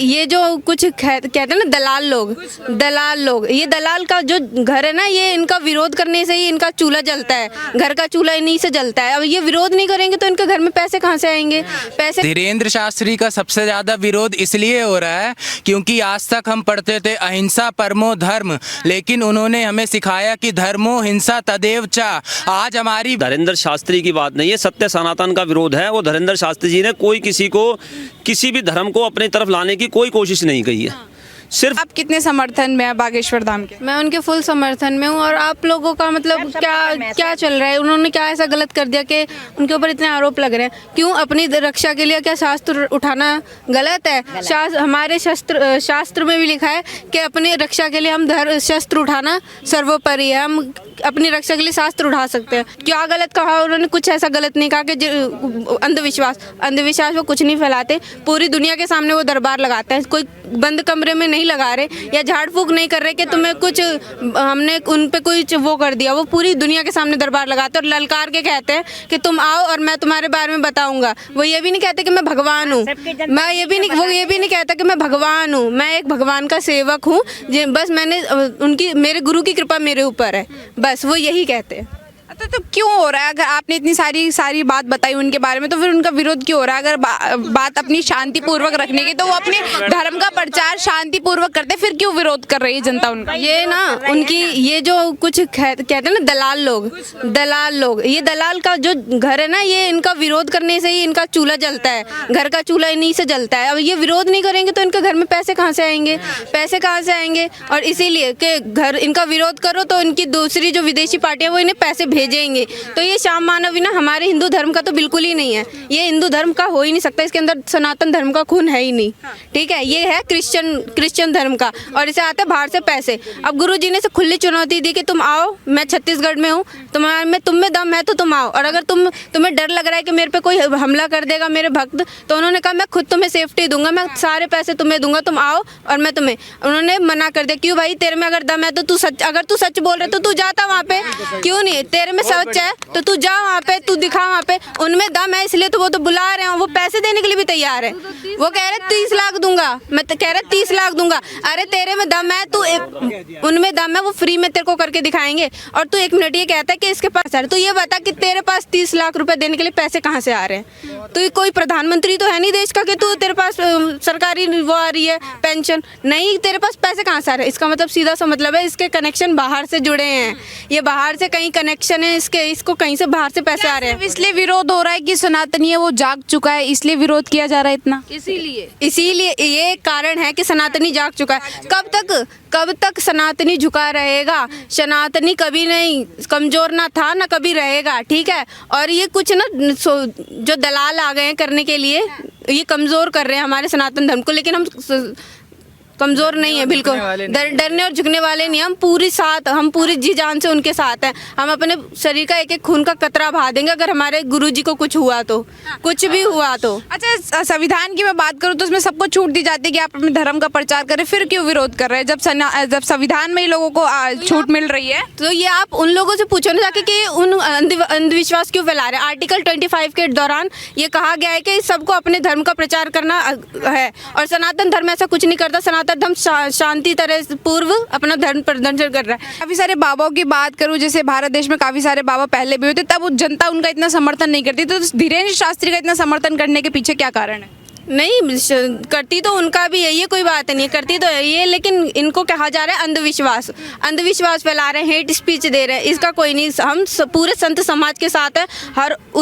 ये जो कुछ कहते हैं ना दलाल लोग, ये दलाल का जो घर है ना, ये इनका विरोध करने से ही इनका चूल्हा जलता है, घर का चूल्हा इन्हीं से जलता है। अब ये विरोध नहीं करेंगे तो इनके घर में पैसे कहाँ से आएंगे? पैसे धीरेन्द्र शास्त्री का सबसे ज्यादा विरोध इसलिए हो रहा है क्योंकि आज तक हम पढ़ते थे अहिंसा परमो धर्म, लेकिन उन्होंने हमें सिखाया कि धर्मो हिंसा तदेव चा। आज हमारी धीरेन्द्र शास्त्री की बात नहीं है, सत्य सनातन का विरोध है। वो धीरेन्द्र शास्त्री जी ने कोई किसी को किसी भी धर्म को अपनी तरफ लाने की कोई कोशिश नहीं की है। सिर्फ आप कितने समर्थन में है बागेश्वर धाम के? मैं उनके फुल समर्थन में हूँ। और आप लोगों का मतलब क्या चल रहा है? उन्होंने क्या ऐसा गलत कर दिया कि उनके ऊपर इतने आरोप लग रहे हैं? क्यों? अपनी रक्षा के लिए क्या शास्त्र उठाना गलत है? हमारे शास्त्र में भी लिखा है कि अपनी रक्षा के लिए हम शस्त्र उठाना सर्वोपरि है। हम अपनी रक्षा के लिए शास्त्र उठा सकते हैं। क्या गलत कहा उन्होंने? कुछ ऐसा गलत नहीं कहा कि अंधविश्वास वो कुछ नहीं फैलाते। पूरी दुनिया के सामने वो दरबार लगाते हैं। कोई बंद कमरे में नहीं लगा रहे या झाड़ फूक नहीं कर रहे कि तुम्हें कुछ हमने उन पे कोई वो कर दिया। वो पूरी दुनिया के सामने दरबार लगाते हैं और ललकार के कहते हैं कि तुम आओ और मैं तुम्हारे बारे में बताऊंगा। वो ये भी नहीं कहते कि मैं भगवान हूँ, वो ये भी नहीं कहता कि मैं भगवान हूँ। मैं एक भगवान का सेवक हूँ, बस मेरे गुरु की कृपा मेरे ऊपर है, बस वो यही कहते हैं। तो क्यों हो रहा है? अगर आपने इतनी सारी बात बताई उनके बारे में, तो फिर उनका विरोध क्यों हो रहा है? अगर बात अपनी शांतिपूर्वक रखने की, तो वो अपने धर्म का प्रचार शांतिपूर्वक करते, फिर क्यों विरोध कर रही है जनता उनका? ये ना उनकी ये जो कुछ कहते हैं ना दलाल लोग, ये दलाल का जो घर है ना, ये इनका विरोध करने से ही इनका चूल्हा जलता है, घर का चूल्हा इन्हीं से जलता है। अब ये विरोध नहीं करेंगे तो इनके घर में पैसे कहाँ से आएंगे? और इसीलिए कि घर इनका विरोध करो तो इनकी दूसरी जो विदेशी पार्टियां वो इन्हें पैसे भेजेंगे। तो ये श्याम मानव ना हमारे हिंदू धर्म का तो बिल्कुल ही नहीं है। ये हिंदू धर्म का हो ही नहीं सकता, इसके अंदर सनातन धर्म का खून है ही नहीं। ठीक है, ये है क्रिश्चियन धर्म का, और इसे आते बाहर से पैसे। अब गुरुजी ने से खुली चुनौती दी कि तुम आओ, मैं छत्तीसगढ़ में हूँ, तुम में दम है तो तुम आओ। और अगर तुम्हें डर लग रहा है कि मेरे पे कोई हमला कर देगा मेरे भक्त, तो उन्होंने कहा मैं खुद तुम्हें सेफ्टी दूंगा, मैं सारे पैसे तुम्हें दूंगा, तुम आओ और मैं तुम्हें। उन्होंने मना कर दिया। क्यों भाई? तेरे में अगर दम है तो अगर तू सच बोल रहे तो तू जाता वहाँ पे, क्यों नहीं? तेरे में सच है तो तू जा वहाँ पे, तू दिखा वहाँ पे। उनमें दम है इसलिए तो वो तो बुला रहे हैं, वो पैसे देने के लिए भी तैयार है। वो कह रहे 30 लाख दूंगा, मैं तो कह रहा 30 लाख दूंगा। अरे तेरे में दम है, तू उनमें दम है, वो फ्री में तेरे को करके दिखाएंगे। और तू 1 मिनट ये कहता है कि इसके पास है, तो ये बता कि तेरे पास 30 लाख रुपए देने के लिए पैसे कहाँ से आ रहे हैं? तो कोई प्रधानमंत्री तो है नहीं देश का कि तू तेरे पास सरकारी वो आ रही है पेंशन, नहीं, तेरे पास पैसे कहाँ से आ रहे हैं? इसका मतलब सीधा सा मतलब है इसके कनेक्शन बाहर से जुड़े हैं। ये बाहर से कहीं कनेक्शन है इसको कहीं से बाहर से पैसे आ रहे हैं। इसलिए विरोध हो रहा है कि सनातनी है वो जाग चुका है, इसलिए विरोध किया जा रहा है इतना? इसीलिए ये कारण है कि सनातनी जाग चुका है। कब तक सनातनी झुका रहेगा? सनातनी कभी नहीं कमजोर ना था ना कभी रहेगा। ठीक है, और ये कुछ ना जो दलाल आ गए हैं करने के लिए, ये कमजोर कर रहे हैं हमारे सनातन धर्म को। लेकिन हम कमजोर नहीं है बिल्कुल, डरने और झुकने वाले नहीं। हम पूरी जी जान से उनके साथ हैं। हम अपने शरीर का एक खून का कतरा बहा देंगे अगर हमारे गुरुजी को कुछ हुआ तो, कुछ भी हुआ तो। अच्छा, संविधान की मैं बात करूँ तो उसमें सबको छूट दी जाती है कि आप अपने धर्म का प्रचार करें, फिर क्यों विरोध कर रहे हैं जब संविधान में ही लोगों को छूट मिल रही है? तो ये आप उन लोगों से पूछो ना जाके कि उन अंधविश्वास क्यों फैला रहे हैं। आर्टिकल 25 के दौरान ये कहा गया है कि सबको अपने धर्म का प्रचार करना है, और सनातन धर्म ऐसा कुछ नहीं करता। सनातन धर्म शांति तरह पूर्व अपना धर्म प्रदर्शन कर रहा है। काफी सारे बाबाओं की बात करूं, जैसे भारत देश में काफी सारे बाबा पहले भी होते, तब जनता उनका इतना समर्थन नहीं करती। तो धीरेन्द्र शास्त्री का इतना समर्थन करने के पीछे क्या कारण है? नहीं करती तो उनका भी है, ये कोई बात नहीं, करती तो है ये, लेकिन इनको कहा जा रहा है अंधविश्वास फैला रहे हैं, हेट स्पीच दे रहे हैं। इसका कोई नहीं, हम पूरे संत समाज के साथ है,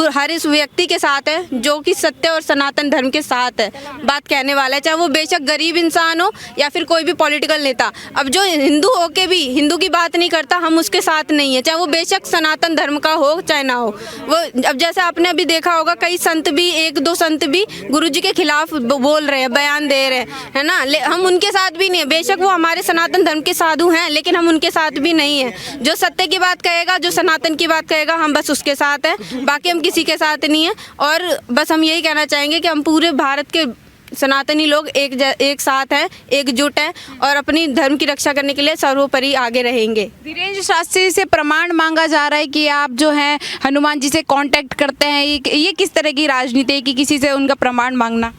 हर इस व्यक्ति के साथ है जो कि सत्य और सनातन धर्म के साथ है बात कहने वाला है, चाहे वो बेशक गरीब इंसान हो या फिर कोई भी पॉलिटिकल नेता। अब जो हिंदू होके भी हिंदू की बात नहीं करता, हम उसके साथ नहीं है, चाहे वो बेशक सनातन धर्म का हो चाहे ना हो। वो अब जैसे आपने अभी देखा होगा, कई संत भी, 1-2 संत भी गुरुजी के खिलाफ बोल रहे हैं, बयान दे रहे हैं, है ना। हम उनके साथ भी नहीं है, बेशक वो हमारे सनातन धर्म के साधु हैं, लेकिन हम उनके साथ भी नहीं है। जो सत्य की बात कहेगा, जो सनातन की बात कहेगा, हम बस उसके साथ हैं, बाकी हम किसी के साथ नहीं है। और बस हम यही कहना चाहेंगे कि हम पूरे भारत के सनातनी लोग एक साथ हैं, एकजुट हैं और अपनी धर्म की रक्षा करने के लिए सर्वोपरि आगे रहेंगे। धीरेन्द्र शास्त्री से प्रमाण मांगा जा रहा है कि आप जो हैं हनुमान जी से कांटेक्ट करते हैं, ये किस तरह की राजनीति है कि किसी से उनका प्रमाण मांगना?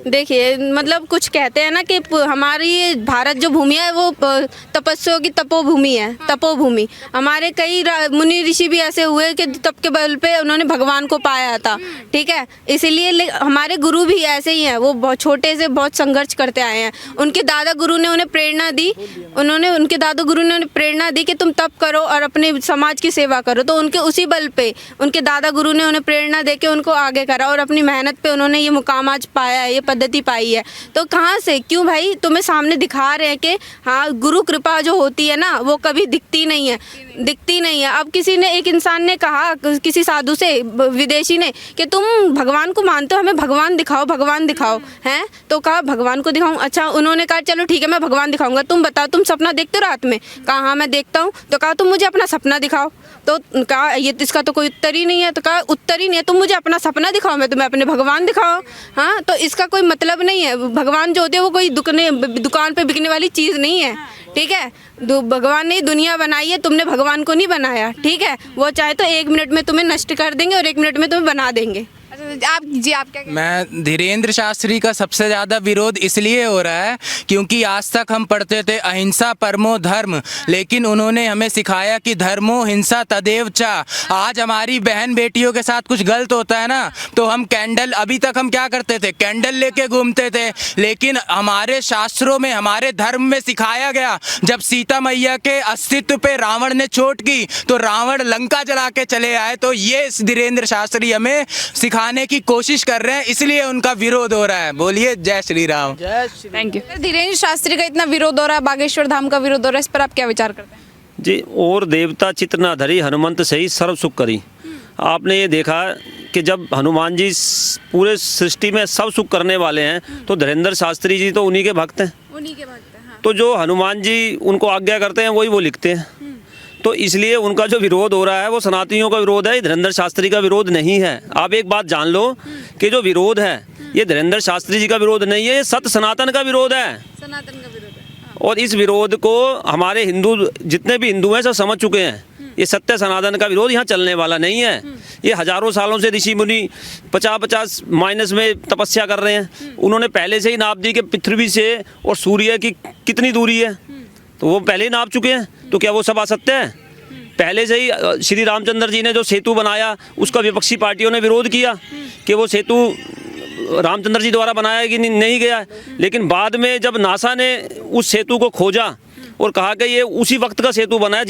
देखिए, मतलब कुछ कहते हैं ना कि हमारी ये भारत जो भूमि है वो तपस्वियों की तपोभूमि है, तपोभूमि। हमारे कई मुनि ऋषि भी ऐसे हुए कि तप के बल पे उन्होंने भगवान को पाया था, ठीक है। इसीलिए हमारे गुरु भी ऐसे ही हैं, वो बहुत छोटे से बहुत संघर्ष करते आए हैं। उनके दादा गुरु ने उन्हें प्रेरणा दी, उनके दादा गुरु ने उन्हें प्रेरणा दी कि तुम तप करो और अपने समाज की सेवा करो। तो उनके उसी बल पे उनके दादा गुरु ने उन्हें प्रेरणा दे के उनको आगे करा और अपनी मेहनत पे उन्होंने ये मुकाम आज पाया है, ये पद्धति पाई है। तो कहाँ से, क्यों भाई, तुम्हें सामने दिखा रहे हैं कि हाँ, गुरु कृपा जो होती है ना वो कभी दिखती नहीं है, दिखती नहीं है। अब किसी ने, एक इंसान ने कहा किसी साधु से, विदेशी ने, कि तुम भगवान को मानते हो, हमें भगवान दिखाओ, भगवान दिखाओ, हैं। तो कहा भगवान को दिखाऊं? अच्छा, उन्होंने कहा चलो ठीक है मैं भगवान दिखाऊंगा, तुम बताओ तुम सपना देखते हो रात में? कहा हाँ मैं देखता हूँ। तो कहा तुम मुझे अपना सपना दिखाओ। तो कहा ये इसका तो कोई उत्तर ही नहीं है। तो कहा उत्तर ही नहीं है, तुम मुझे अपना सपना दिखाओ, मैं तुम्हें अपने भगवान दिखाओ। हाँ, तो इसका कोई मतलब नहीं है। भगवान जो होते हैं वो कोई दुकान पे बिकने वाली चीज़ नहीं है, ठीक है। भगवान ने दुनिया बनाई है, तुमने भगवान को नहीं बनाया, ठीक है। वो चाहे तो 1 मिनट में तुम्हें नष्ट कर देंगे और 1 मिनट में तुम्हें बना देंगे। आप क्या कहते हैं? मैं धीरेन्द्र शास्त्री का सबसे ज़्यादा विरोध इसलिए हो रहा है क्योंकि आज तक हम पढ़ते थे अहिंसा परमो धर्म, लेकिन उन्होंने हमें सिखाया कि धर्मो हिंसा तदेव चा। आज हमारी बहन बेटियों के साथ कुछ गलत होता है ना तो हम कैंडल, अभी तक हम क्या करते थे, कैंडल लेके घूमते थे। लेकिन हमारे शास्त्रों में, हमारे धर्म में सिखाया गया, जब सीता मैया के अस्तित्व पे रावण ने चोट की तो रावण लंका जला के चले आए। तो ये धीरेन्द्र शास्त्री हमें सिखाने की कोशिश कर रहे हैं, इसलिए उनका विरोध हो रहा है। बोलिए जय श्री राम। Thank you. धीरेन्द्र शास्त्री का इतना विरोध हो रहा है, बागेश्वर धाम का विरोध हो रहा है, इस पर आप क्या विचार करते हैं? जी, और देवता चित न धरी हनुमंत सही सर्व सुख करी। आपने ये देखा कि जब हनुमान जी पूरे सृष्टि में सब सुख करने वाले हैं तो धीरेन्द्र शास्त्री जी तो उन्हीं के भक्त हैं, उन्हीं के भक्त हैं। हाँ। तो जो हनुमान जी उनको आज्ञा करते हैं वही वो लिखते हैं। तो इसलिए उनका जो विरोध हो रहा है वो सनातनियों का विरोध है, धीरेन्द्र शास्त्री का विरोध नहीं है। आप एक बात जान लो कि जो विरोध है ये धीरेन्द्र शास्त्री जी का विरोध नहीं है, ये सत्य सनातन का विरोध है, सनातन का विरोध है। हाँ। और इस विरोध को हमारे हिंदू, जितने भी हिंदू हैं सब समझ चुके हैं। ये सत्य सनातन का विरोध यहाँ चलने वाला नहीं है। ये हजारों सालों से ऋषि मुनि 50-50 माइनस में तपस्या कर रहे हैं। उन्होंने पहले से ही नाप दी कि पृथ्वी से और सूर्य की कितनी दूरी है, तो वो पहले ही नाप चुके हैं। तो क्या वो सब असत्य है? पहले से ही श्री रामचंद्र जी ने जो सेतु बनाया उसका विपक्षी पार्टियों ने विरोध किया कि वो सेतु रामचंद्र जी द्वारा बनाया कि नहीं गया है। लेकिन बाद में जब नासा ने उस सेतु को खोजा और कहा कि ये उसी वक्त का सेतु बना है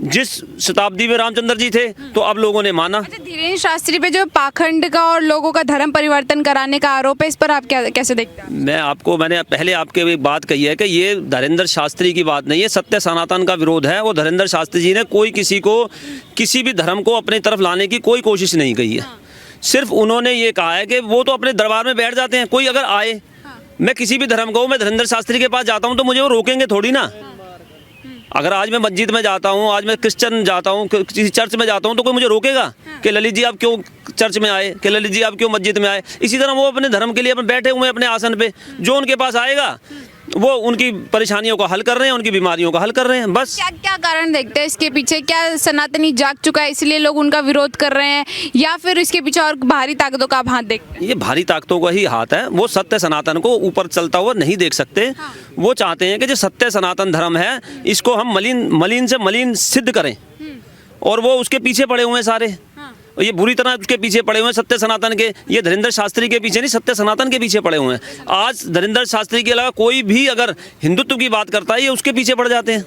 जिस शताब्दी में रामचंद्र जी थे, तो अब लोगों ने माना। अच्छा, धीरेन्द्र शास्त्री पे जो पाखंड का और लोगों का धर्म परिवर्तन कराने का आरोप है, इस पर आप कैसे देखते हैं? मैंने पहले आपके एक बात कही है कि ये धीरेन्द्र शास्त्री की बात नहीं है, सत्य सनातन का विरोध है। वो धीरेन्द्र शास्त्री जी ने किसी भी धर्म को अपनी तरफ लाने की कोई कोशिश नहीं की है। सिर्फ उन्होंने ये कहा है कि वो तो अपने दरबार में बैठ जाते हैं, कोई अगर आए, मैं किसी भी धर्म का हूँ, मैं धीरेन्द्र शास्त्री के पास जाता हूँ तो मुझे वो रोकेंगे थोड़ी ना। अगर आज मैं मस्जिद में जाता हूँ, आज मैं क्रिश्चियन जाता हूँ, किसी चर्च में जाता हूँ, तो कोई मुझे रोकेगा कि ललित जी आप क्यों चर्च में आए, कि ललित जी आप क्यों मस्जिद में आए? इसी तरह वो अपने धर्म के लिए अपने बैठे हुए हैं अपने आसन पे, जो उनके पास आएगा वो उनकी परेशानियों को हल कर रहे हैं, उनकी बीमारियों का हल कर रहे हैं, बस। क्या कारण देखते हैं इसके पीछे? क्या सनातनी जाग चुका है इसलिए लोग उनका विरोध कर रहे हैं, या फिर इसके पीछे और भारी ताकतों का आप हाथ देखते हैं? ये भारी ताकतों का ही हाथ है। वो सत्य सनातन को ऊपर चलता हुआ नहीं देख सकते। हाँ। वो चाहते हैं कि जो सत्य सनातन धर्म है इसको हम मलिन से मलिन सिद्ध करें, और वो उसके पीछे पड़े हुए हैं सारे। ये बुरी तरह उसके पीछे पड़े हुए हैं सत्य सनातन के। ये धीरेन्द्र शास्त्री के पीछे नहीं, सत्य सनातन के पीछे पड़े हुए हैं। आज धीरेन्द्र शास्त्री के अलावा कोई भी अगर हिंदुत्व की बात करता है ये उसके पीछे पड़ जाते हैं।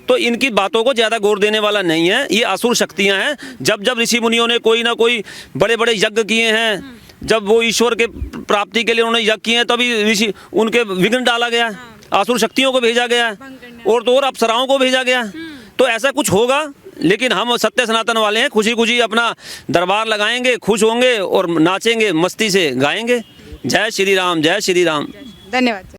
तो इनकी बातों को ज़्यादा गौर देने वाला नहीं है। ये असुर शक्तियाँ हैं। जब जब ऋषि मुनियों ने कोई ना कोई बड़े बड़े यज्ञ किए हैं, जब वो ईश्वर के प्राप्ति के लिए उन्होंने यज्ञ किए हैं, तभी ऋषि उनके विघ्न डाला गया है, असुर शक्तियों को भेजा गया है, और तो और अप्सराओं को भेजा गया। तो ऐसा कुछ होगा, लेकिन हम सत्य सनातन वाले हैं, खुशी खुशी अपना दरबार लगाएंगे, खुश होंगे और नाचेंगे, मस्ती से गाएंगे। जय श्री राम, जय श्री राम। धन्यवाद।